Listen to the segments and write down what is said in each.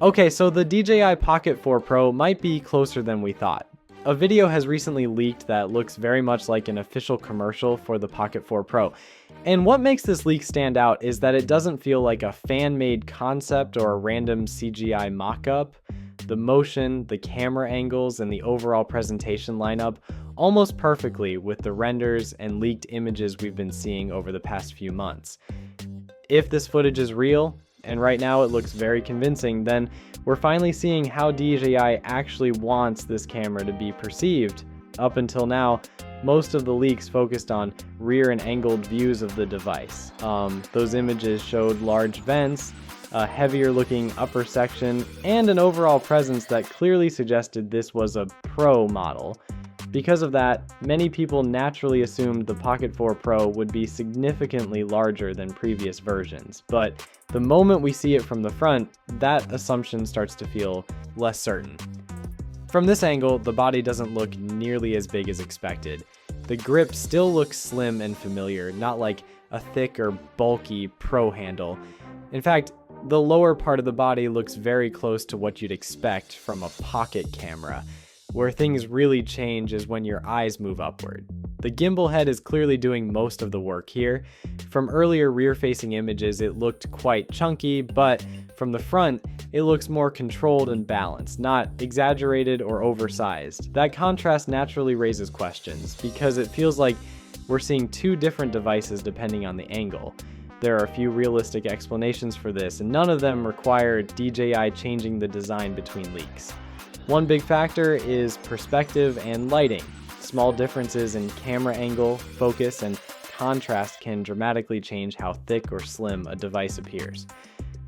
Okay, so the DJI Pocket 4 Pro might be closer than we thought. A video has recently leaked that looks very much like an official commercial for the Pocket 4 Pro. And what makes this leak stand out is that it doesn't feel like a fan-made concept or a random CGI mock-up. The motion, the camera angles, and the overall presentation line up almost perfectly with the renders and leaked images we've been seeing over the past few months. If this footage is real, and right now it looks very convincing, then we're finally seeing how DJI actually wants this camera to be perceived. Up until now, most of the leaks focused on rear and angled views of the device. Those images showed large vents, a heavier looking upper section, and an overall presence that clearly suggested this was a Pro model. Because of that, many people naturally assumed the Pocket 4 Pro would be significantly larger than previous versions, but the moment we see it from the front, that assumption starts to feel less certain. From this angle, the body doesn't look nearly as big as expected. The grip still looks slim and familiar, not like a thick or bulky Pro handle. In fact, the lower part of the body looks very close to what you'd expect from a pocket camera. Where things really change is when your eyes move upward. The gimbal head is clearly doing most of the work here. From earlier rear-facing images, it looked quite chunky, but from the front, it looks more controlled and balanced, not exaggerated or oversized. That contrast naturally raises questions, because it feels like we're seeing two different devices depending on the angle. There are a few realistic explanations for this, and none of them require DJI changing the design between leaks. One big factor is perspective and lighting. Small differences in camera angle, focus, and contrast can dramatically change how thick or slim a device appears.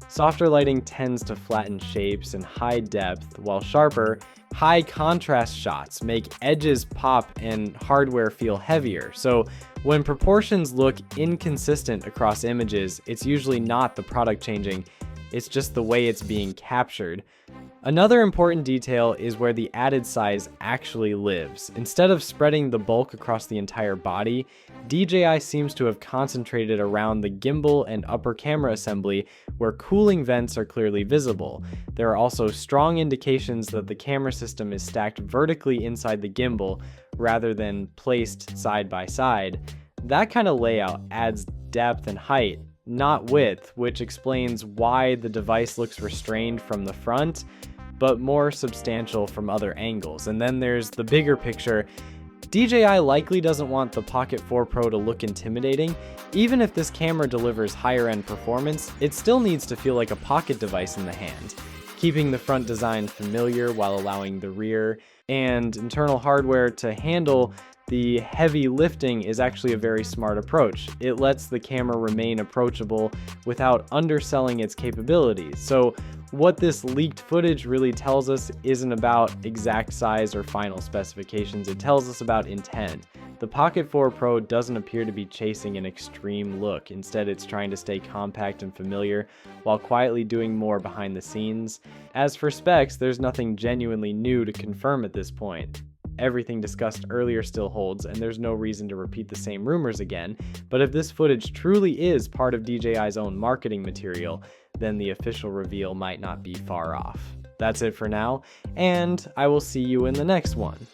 Softer lighting tends to flatten shapes and high depth, while sharper, high contrast shots make edges pop and hardware feel heavier. So when proportions look inconsistent across images, it's usually not the product changing, it's just the way it's being captured. Another important detail is where the added size actually lives. Instead of spreading the bulk across the entire body, DJI seems to have concentrated around the gimbal and upper camera assembly where cooling vents are clearly visible. There are also strong indications that the camera system is stacked vertically inside the gimbal rather than placed side by side. That kind of layout adds depth and height, not width, which explains why the device looks restrained from the front, but more substantial from other angles. And then there's the bigger picture. DJI likely doesn't want the Pocket 4 Pro to look intimidating. Even if this camera delivers higher end performance, it still needs to feel like a pocket device in the hand, keeping the front design familiar while allowing the rear and internal hardware to handle the heavy lifting is actually a very smart approach. It lets the camera remain approachable without underselling its capabilities. So what this leaked footage really tells us isn't about exact size or final specifications, it tells us about intent. The Pocket 4 Pro doesn't appear to be chasing an extreme look. Instead, it's trying to stay compact and familiar while quietly doing more behind the scenes. As for specs, there's nothing genuinely new to confirm at this point. Everything discussed earlier still holds, and there's no reason to repeat the same rumors again, but if this footage truly is part of DJI's own marketing material, then the official reveal might not be far off. That's it for now, and I will see you in the next one.